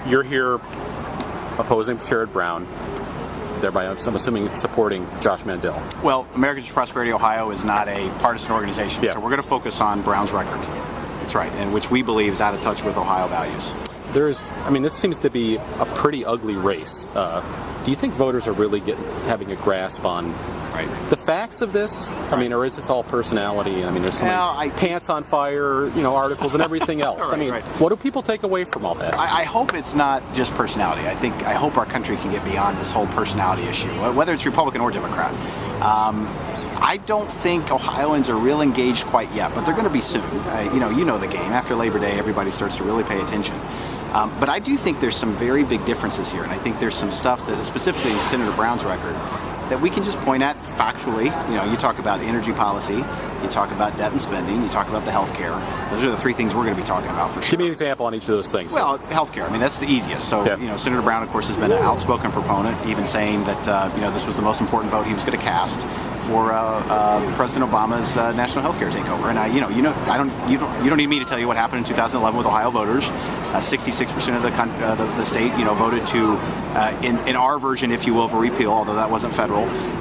You're here opposing Sherrod Brown, thereby I'm assuming supporting Josh Mandel. Well, Americans for Prosperity Ohio is not a partisan organization, so we're going to focus on Brown's record. That's right, and which we believe is out of touch with Ohio values. This seems to be a pretty ugly race. Do you think voters are really having a grasp on the facts of this? I mean, or is this all personality? I mean, there's so many pants on fire, articles and everything else. What do people take away from all that? I hope it's not just personality. I hope our country can get beyond this whole personality issue, whether it's Republican or Democrat. I don't think Ohioans are real engaged quite yet, but they're going to be soon. You know the game. After Labor Day, everybody starts to really pay attention. But I do think there's some very big differences here, and I think there's some stuff that, specifically in Senator Brown's record, that we can just point at factually. You talk about energy policy, you talk about debt and spending, you talk about the health care. Those are the three things we're going to be talking about for sure. Give me an example on each of those things. Well, health care. I mean, that's the easiest. So, Senator Brown, of course, has been an outspoken proponent, even saying that, this was the most important vote he was going to cast for President Obama's national health care takeover. And you don't need me to tell you what happened in 2011 with Ohio voters. 66% of the state, voted to, in our version, if you will, of a repeal, although that wasn't federal.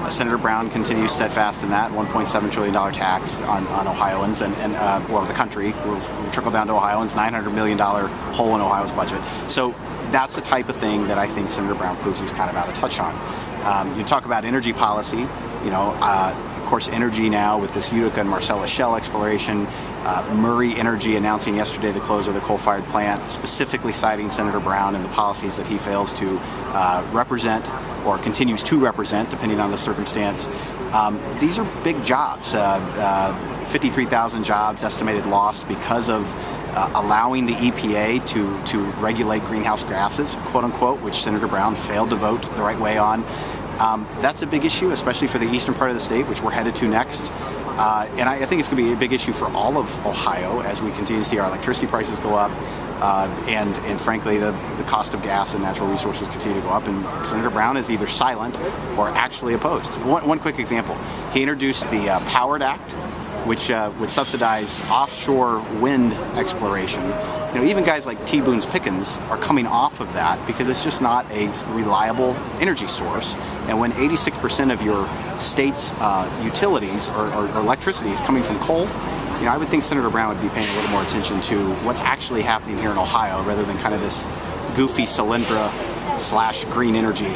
Senator Brown continues steadfast in that $1.7 trillion tax on Ohioans and the country will trickle down to Ohioans, $900 million hole in Ohio's budget. So that's the type of thing that I think Senator Brown proves he's kind of out of touch on. You talk about energy policy, of course, energy now with this Utica and Marcellus Shale exploration. Murray Energy announcing yesterday the close of the coal-fired plant, specifically citing Senator Brown and the policies that he fails to represent or continues to represent, depending on the circumstance. These are big jobs. 53,000 jobs estimated lost because of allowing the EPA to regulate greenhouse gases, quote unquote, which Senator Brown failed to vote the right way on. That's a big issue, especially for the eastern part of the state, which we're headed to next. And I think it's going to be a big issue for all of Ohio as we continue to see our electricity prices go up and frankly, the cost of gas and natural resources continue to go up. And Senator Brown is either silent or actually opposed. One quick example. He introduced the Powered Act, which would subsidize offshore wind exploration. Even guys like T. Boone's Pickens are coming off of that because it's just not a reliable energy source. And when 86% of your state's utilities or electricity is coming from coal, I would think Senator Brown would be paying a little more attention to what's actually happening here in Ohio rather than kind of this goofy Solyndra / green energy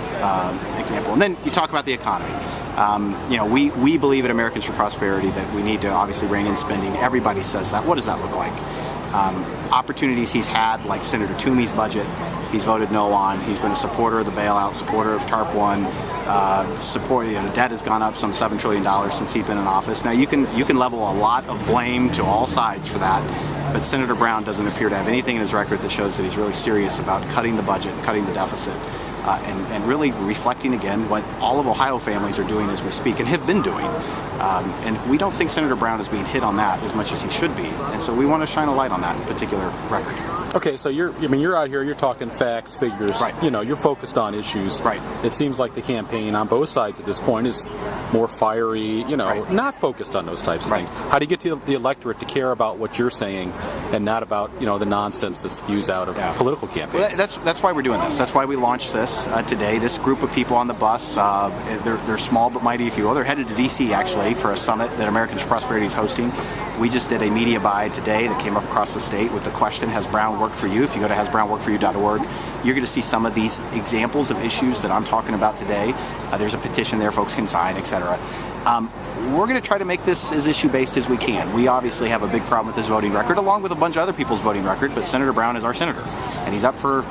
example. And then you talk about the economy. We believe at Americans for Prosperity that we need to obviously rein in spending. Everybody says that. What does that look like? Opportunities he's had, like Senator Toomey's budget, he's voted no on. He's been a supporter of the bailout, supporter of TARP 1. The debt has gone up some $7 trillion since he's been in office. Now you can level a lot of blame to all sides for that, but Senator Brown doesn't appear to have anything in his record that shows that he's really serious about cutting the budget, cutting the deficit. And really reflecting again what all of Ohio families are doing as we speak and have been doing. And we don't think Senator Brown is being hit on that as much as he should be. And so we want to shine a light on that particular record. Okay, so you're out here, you're talking facts, figures, right. You're focused on issues. Right. It seems like the campaign on both sides at this point is more fiery, right. Not focused on those types of things. How do you get the electorate to care about what you're saying and not about, the nonsense that spews out of political campaigns? Well, that's why we're doing this. That's why we launched this today. This group of people on the bus, they're small but mighty, if you will. They're headed to D.C. actually for a summit that Americans for Prosperity is hosting. We just did a media buy today that came up across the state with the question, has Brown worked for you? If you go to hasbrownworkforyou.org, you're going to see some of these examples of issues that I'm talking about today. There's a petition there folks can sign, etc. We're going to try to make this as issue-based as we can. We obviously have a big problem with this voting record, along with a bunch of other people's voting record, but Senator Brown is our senator, and he's up for,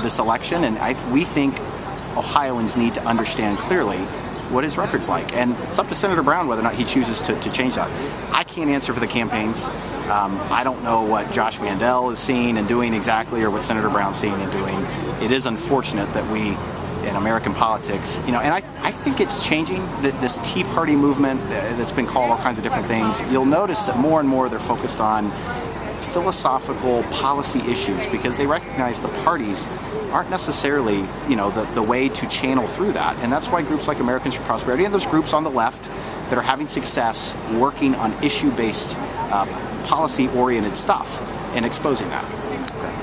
this election, and we think Ohioans need to understand clearly what his record's like. And it's up to Senator Brown whether or not he chooses to change that. I can't answer for the campaigns. I don't know what Josh Mandel is seeing and doing exactly or what Senator Brown's seeing and doing. It is unfortunate that we, in American politics, and I think it's changing, this Tea Party movement that's been called all kinds of different things. You'll notice that more and more they're focused on philosophical policy issues because they recognize the parties aren't necessarily, the way to channel through that. And that's why groups like Americans for Prosperity and those groups on the left that are having success working on issue-based, policy-oriented stuff and exposing that. Okay.